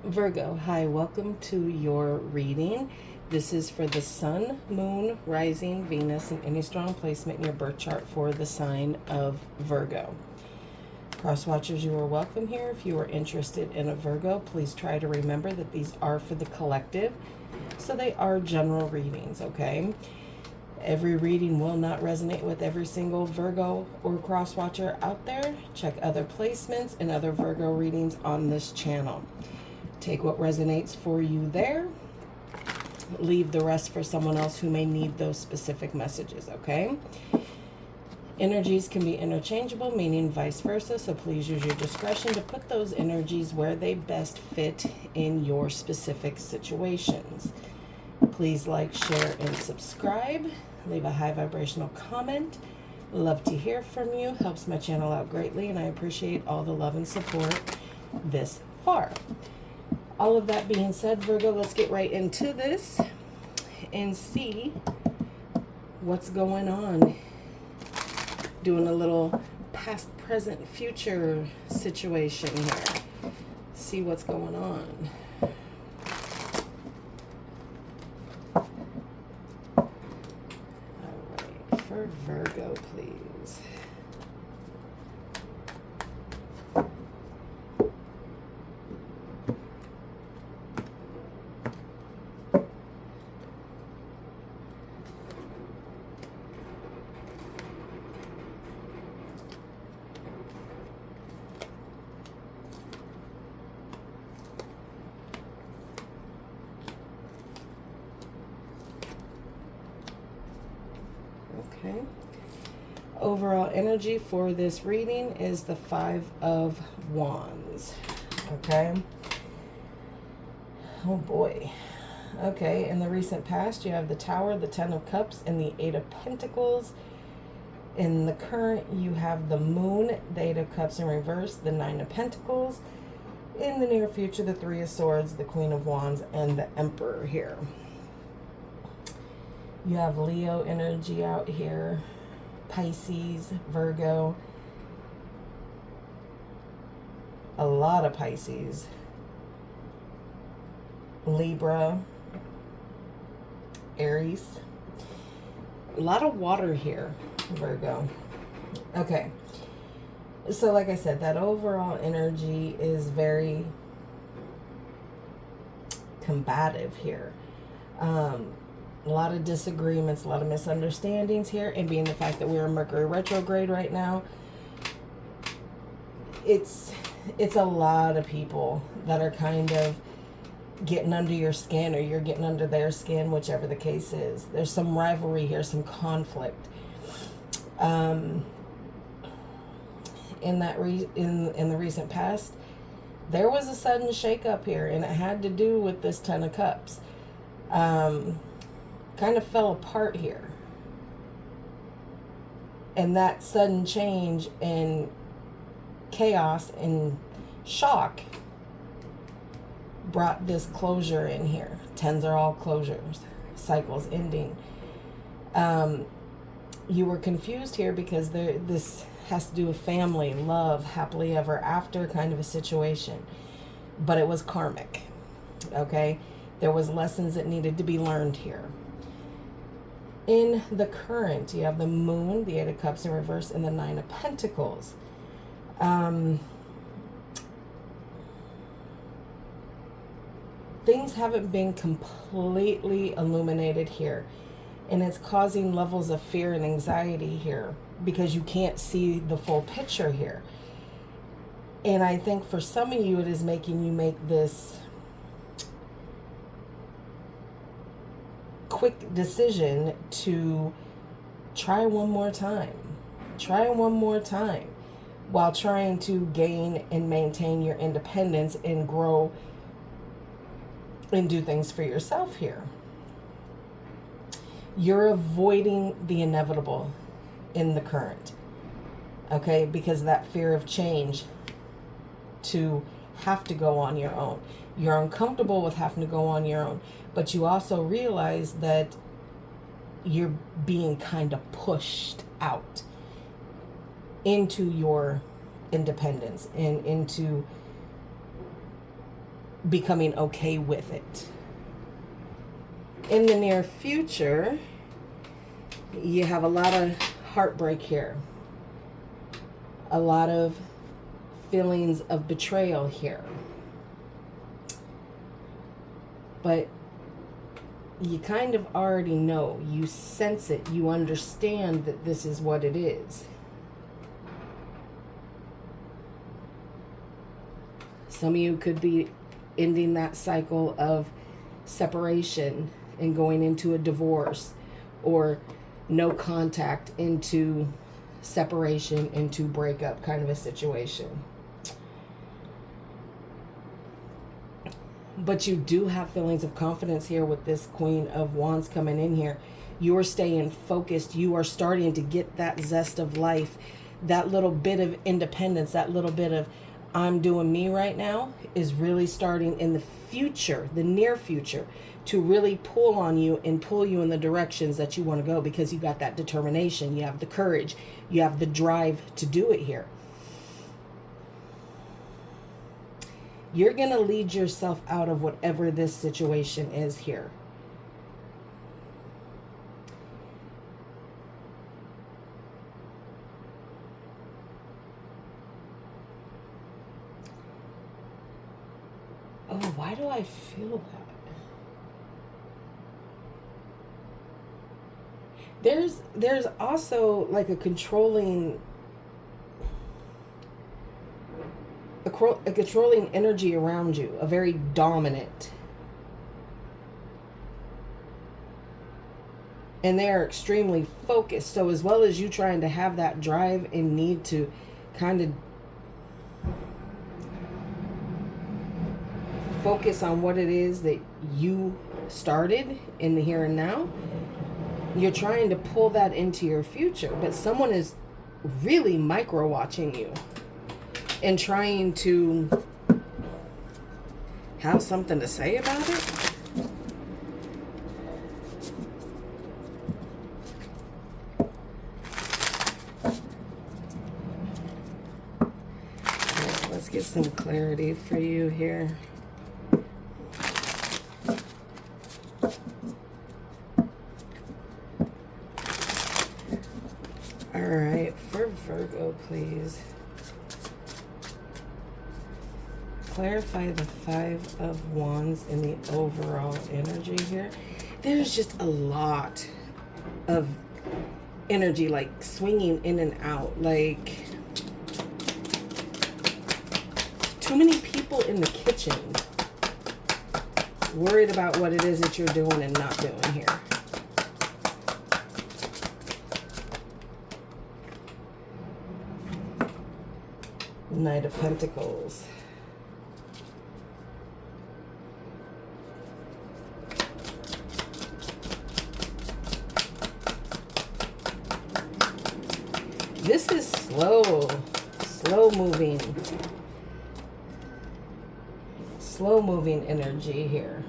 Virgo, hi, welcome to your reading. This is for the Sun, Moon, Rising, Venus, and any strong placement in your birth chart for the sign of Virgo. Crosswatchers, you are welcome here. If you are interested in a Virgo, please try to remember that these are for the collective, so they are general readings, okay? Every reading will not resonate with every single Virgo or Crosswatcher out there. Check other placements and other Virgo readings on this channel. Take what resonates for you there. Leave the rest for someone else who may need those specific messages, okay? Energies can be interchangeable, meaning vice versa, so please use your discretion to put those energies where they best fit in your specific situations. Please like, share, and subscribe. Leave a high vibrational comment. Love to hear from you. Helps my channel out greatly, and I appreciate all the love and support this far. All of that being said, Virgo, let's get right into this and see what's going on. Doing a little past, present, future situation here. See what's going on. All right, for Virgo, please. Okay. Overall energy for this reading is the Five of Wands. Okay. Oh boy. Okay, in the recent past, you have the Tower, the Ten of Cups, and the Eight of Pentacles. In the current, you have the Moon, the Eight of Cups in reverse, the Nine of Pentacles. In the near future, the Three of Swords, the Queen of Wands, and the Emperor here. You have Leo energy out here, Pisces, Virgo, a lot of Pisces, Libra, Aries, a lot of water here, Virgo. Okay, so like I said, that overall energy is very combative here. A lot of disagreements, a lot of misunderstandings here, and being the fact that we're in Mercury retrograde right now, it's a lot of people that are kind of getting under your skin, or you're getting under their skin, whichever the case is. There's some rivalry here, some conflict. In the recent past, there was a sudden shakeup here, and it had to do with this Ten of Cups. Kind of fell apart here, and that sudden change and chaos and shock brought this closure in here. Tens are all closures, cycles ending. You were confused here because this has to do with family, love, happily ever after kind of a situation, but it was karmic. Okay, there was lessons that needed to be learned here. In the current, you have the Moon, the Eight of Cups in reverse, and the Nine of Pentacles. Things haven't been completely illuminated here, and it's causing levels of fear and anxiety here because you can't see the full picture here. And I think for some of you, it is making you make this quick decision to try one more time while trying to gain and maintain your independence and grow and do things for yourself here. You're avoiding the inevitable in the current, okay, because that fear of change, to have to go on your own. You're uncomfortable with having to go on your own, but you also realize that you're being kind of pushed out into your independence and into becoming okay with it. In the near future, you have a lot of heartbreak here. A lot of feelings of betrayal here. But you kind of already know. You sense it. You understand that this is what it is. Some of you could be ending that cycle of separation and going into a divorce, or no contact into separation, into breakup kind of a situation. But you do have feelings of confidence here with this Queen of Wands coming in here. You're staying focused. You are starting to get that zest of life, that little bit of independence, that little bit of I'm doing me right now is really starting in the future, the near future, to really pull on you and pull you in the directions that you want to go, because you got that determination, you have the courage, you have the drive to do it here. You're going to lead yourself out of whatever this situation is here. Oh, why do I feel that? There's also like a controlling energy around you, a very dominant. And they are extremely focused. So as well as you trying to have that drive and need to kind of focus on what it is that you started in the here and now, you're trying to pull that into your future. But someone is really micro watching you and trying to have something to say about it. Let's get some clarity for you here. All right, for Virgo, please. Clarify the Five of Wands in the overall energy here. There's just a lot of energy, like swinging in and out, like too many people in the kitchen worried about what it is that you're doing and not doing here. Knight of Pentacles. This is slow moving energy here.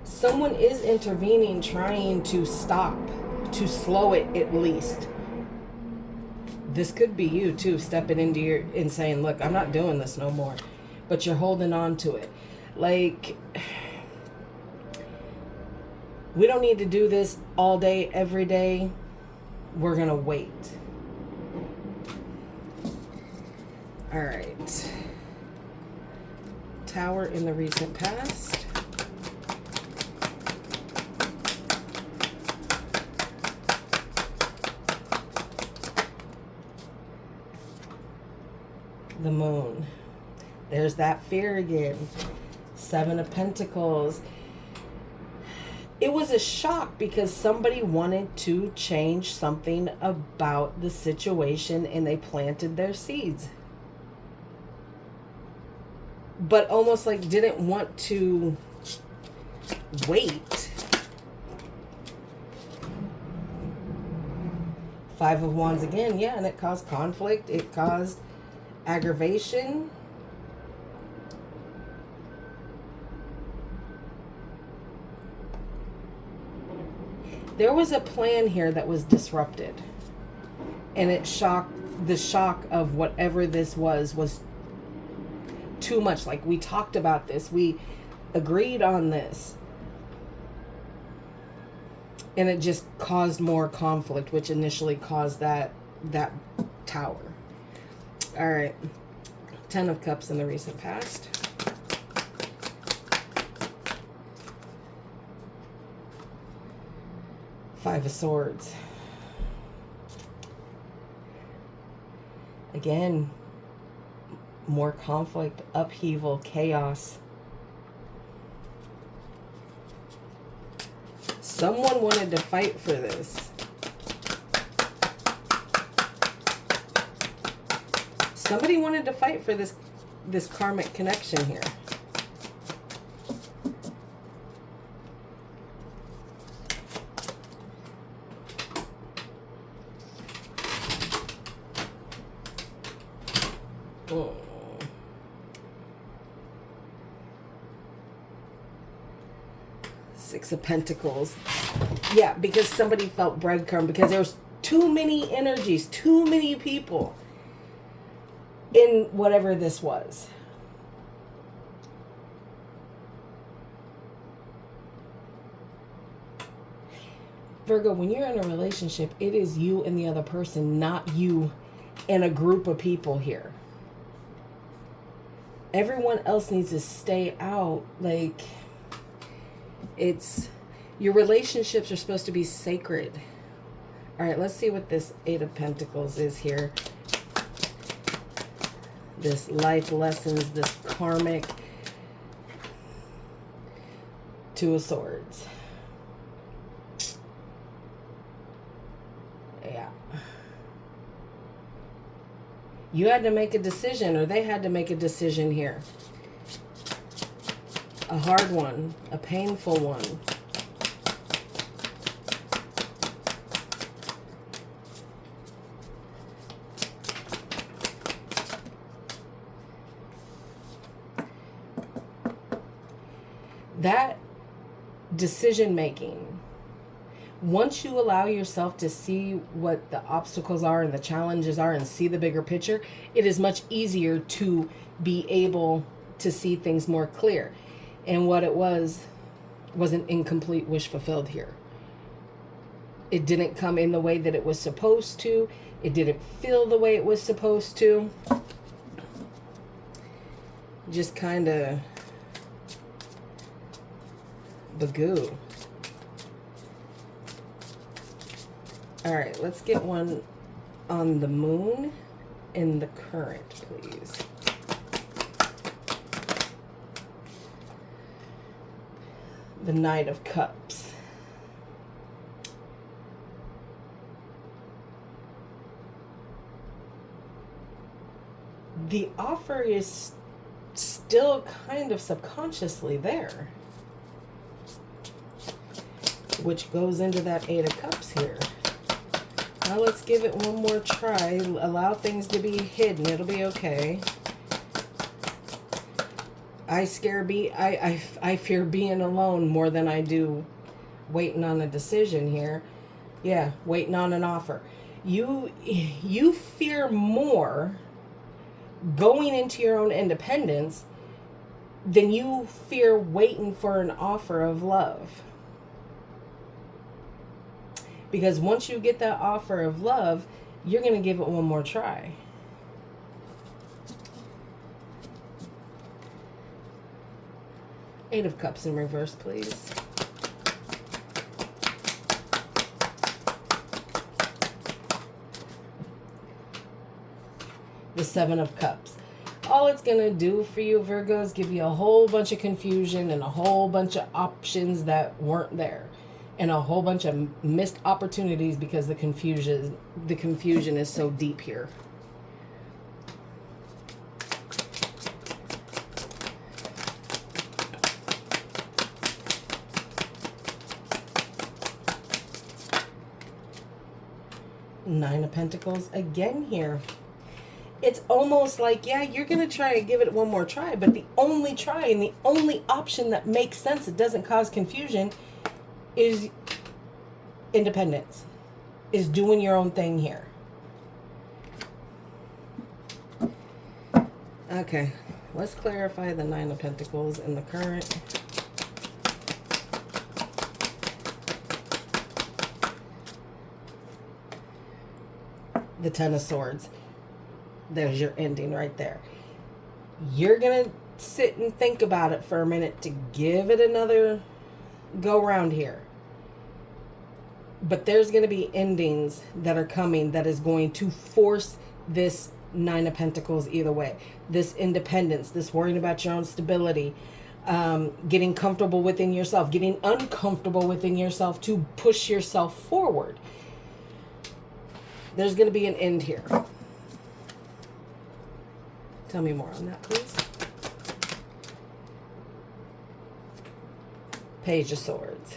Someone is intervening, trying to stop, to slow it at least. This could be you too, stepping into and saying, look, I'm not doing this no more. But you're holding on to it. Like, we don't need to do this all day, every day. We're going to wait. All right. Tower in the recent past. The Moon. There's that fear again. Seven of Pentacles. It was a shock because somebody wanted to change something about the situation and they planted their seeds. But almost like didn't want to wait. Five of Wands again, yeah, and it caused conflict. It caused aggravation. There was a plan here that was disrupted. And the shock of whatever this was too much. Like, we talked about this. We agreed on this. And it just caused more conflict, which initially caused that tower. All right. 10 of Cups in the recent past. Five of Swords. Again, more conflict, upheaval, chaos. Someone wanted to fight for this. Somebody wanted to fight for this karmic connection here. Oh. Six of Pentacles. Yeah, because somebody felt breadcrumb, because there's too many energies, too many people in whatever this was. Virgo, when you're in a relationship, it is you and the other person, not you and a group of people here. Everyone else needs to stay out. Like, your relationships are supposed to be sacred. All right, let's see what this Eight of Pentacles is here. This life lessons, this karmic. Two of Swords. Yeah. You had to make a decision, or they had to make a decision here. A hard one, a painful one. That decision making, once you allow yourself to see what the obstacles are and the challenges are and see the bigger picture, it is much easier to be able to see things more clear. And what it was an incomplete wish fulfilled here. It didn't come in the way that it was supposed to. It didn't feel the way it was supposed to. Just kind of bagoo. All right, let's get one on the moon in the current, please. The Knight of Cups. The offer is still kind of subconsciously there, which goes into that Eight of Cups here. Now let's give it one more try. Allow things to be hidden. It'll be okay. I fear being alone more than I do waiting on a decision here. Yeah, waiting on an offer. You fear more going into your own independence than you fear waiting for an offer of love. Because once you get that offer of love, you're going to give it one more try. Eight of Cups in reverse, please. The Seven of Cups. All it's going to do for you, Virgo, is give you a whole bunch of confusion and a whole bunch of options that weren't there. And a whole bunch of missed opportunities because the confusion is so deep here. Nine of Pentacles again here. It's almost like, yeah, you're going to try and give it one more try, but the only try and the only option that makes sense, it doesn't cause confusion, is independence, is doing your own thing here. Okay, let's clarify the Nine of Pentacles in the current. The Ten of Swords. There's your ending right there. You're going to sit and think about it for a minute to give it another go round here. But there's going to be endings that are coming that is going to force this Nine of Pentacles either way. This independence, this worrying about your own stability, getting comfortable within yourself, getting uncomfortable within yourself to push yourself forward. There's going to be an end here. Tell me more on that, please. Page of Swords.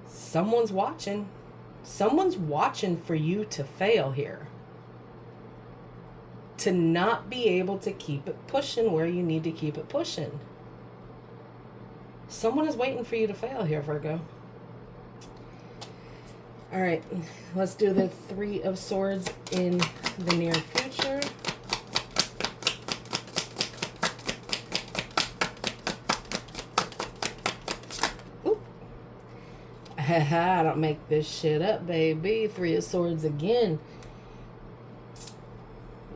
Someone's watching. Someone's watching for you to fail here. To not be able to keep it pushing where you need to keep it pushing. Someone is waiting for you to fail here, Virgo. All right, let's do the Three of Swords in the near future. I don't make this shit up, baby. Three of Swords again.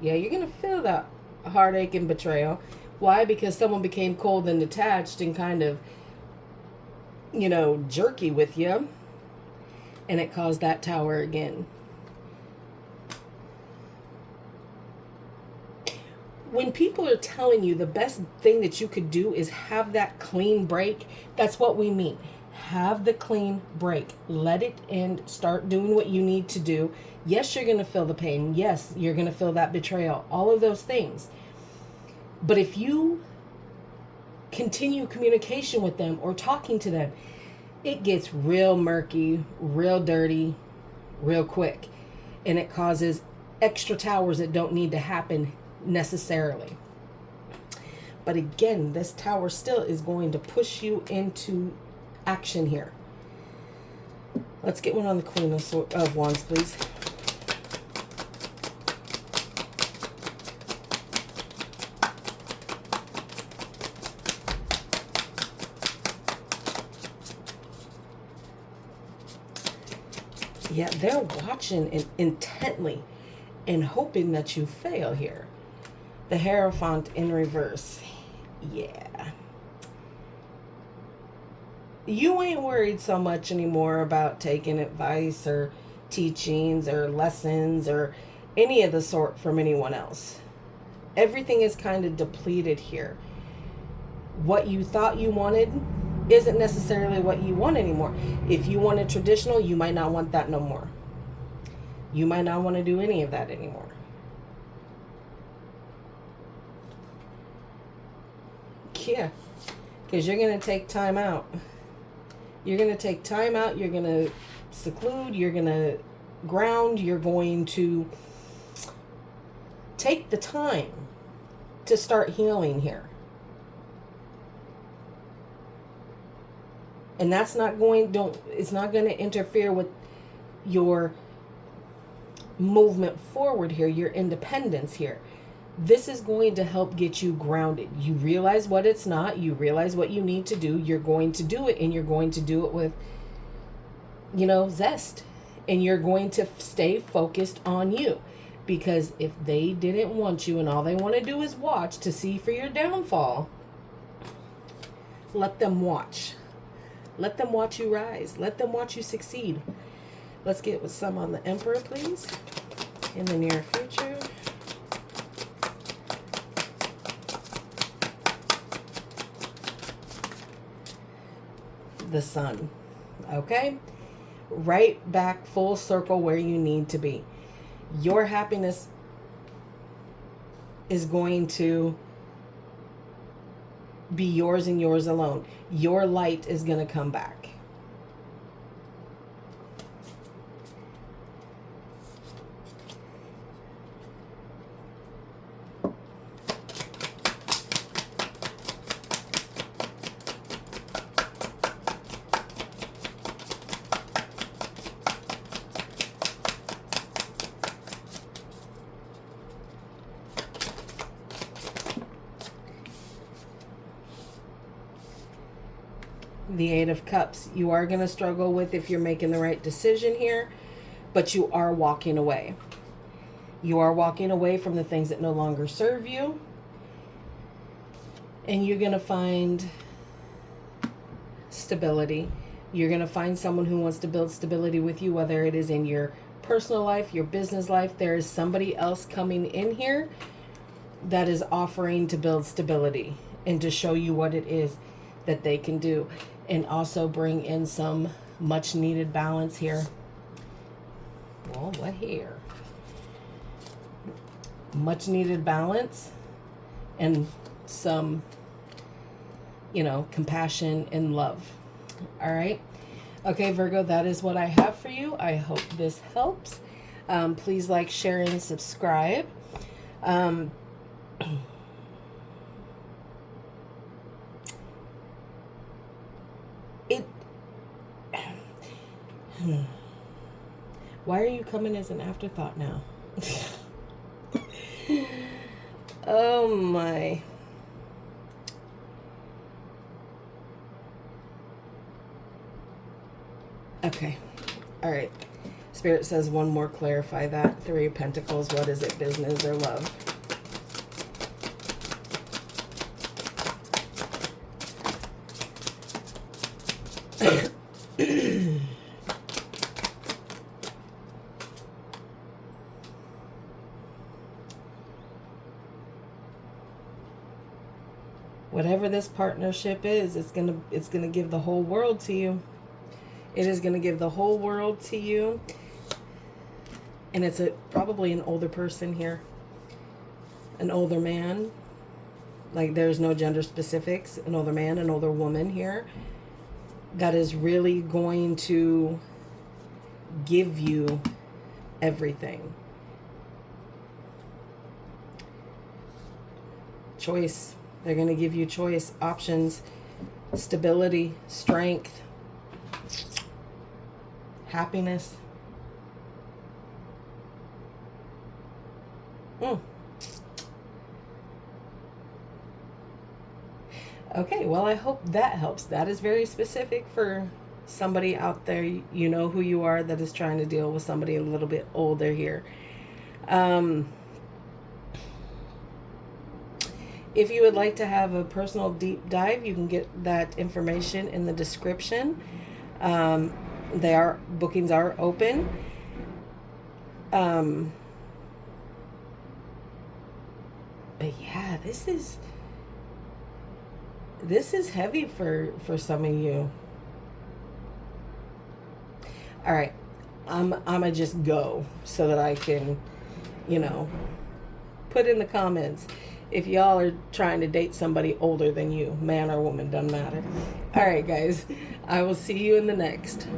Yeah, you're going to feel that heartache and betrayal. Why? Because someone became cold and detached and kind of, you know, jerky with you. And it caused that Tower again. When people are telling you the best thing that you could do is have that clean break, that's what we mean. Have the clean break. Let it end. Start doing what you need to do. Yes, you're going to feel the pain. Yes, you're going to feel that betrayal. All of those things. But if you continue communication with them or talking to them, it gets real murky, real dirty, real quick. And it causes extra towers that don't need to happen necessarily. But again, this Tower still is going to push you into action here. Let's get one on the Queen of Wands, please. Yeah, they're watching intently and hoping that you fail here. The Hierophant in reverse. Yeah. You ain't worried so much anymore about taking advice or teachings or lessons or any of the sort from anyone else. Everything is kind of depleted here. What you thought you wanted isn't necessarily what you want anymore. If you wanted traditional, you might not want that no more. You might not want to do any of that anymore. Yeah, because you're going to take time out. You're going to take time out. You're going to seclude. You're going to ground. You're going to take the time to start healing here. And that's not going, it's not going to interfere with your movement forward here, your independence here. This is going to help get you grounded. You realize what it's not. You realize what you need to do. You're going to do it, and you're going to do it with, you know, zest. And you're going to stay focused on you. Because if they didn't want you and all they want to do is watch to see for your downfall, let them watch. Let them watch you rise. Let them watch you succeed. Let's get with some on the Emperor, please, in the near future. The Sun. Okay? Right back full circle where you need to be. Your happiness is going to be yours and yours alone. Your light is going to come back. the Eight of Cups. You are going to struggle with if you're making the right decision here, but you are walking away. You are walking away from the things that no longer serve you. And you're going to find stability. You're going to find someone who wants to build stability with you, whether it is in your personal life, your business life. There is somebody else coming in here that is offering to build stability and to show you what it is that they can do, and also bring in some much needed balance here. Well, what here? Much needed balance and some, you know, compassion and love. All right. Okay, Virgo, that is what I have for you. I hope this helps. Please like, share, and subscribe. Why are you coming as an afterthought now? Oh my. Okay. All right. Spirit says one more, clarify that. Three of Pentacles. What is it? Business or love? Whatever this partnership is, it's gonna give the whole world to you. It is gonna give the whole world to you. And it's probably an older person here. An older man. Like, there's no gender specifics. An older man, an older woman here. That is really going to give you everything. Choice. They're going to give you choice, options, stability, strength, happiness. Okay, well, I hope that helps. That is very specific for somebody out there. You know who you are, that is trying to deal with somebody a little bit older here. If you would like to have a personal deep dive, you can get that information in the description. Bookings are open. But yeah, this is heavy for some of you. All right, I'ma just go so that I can, you know, put in the comments if y'all are trying to date somebody older than you, man or woman, doesn't matter. All right, guys, I will see you in the next.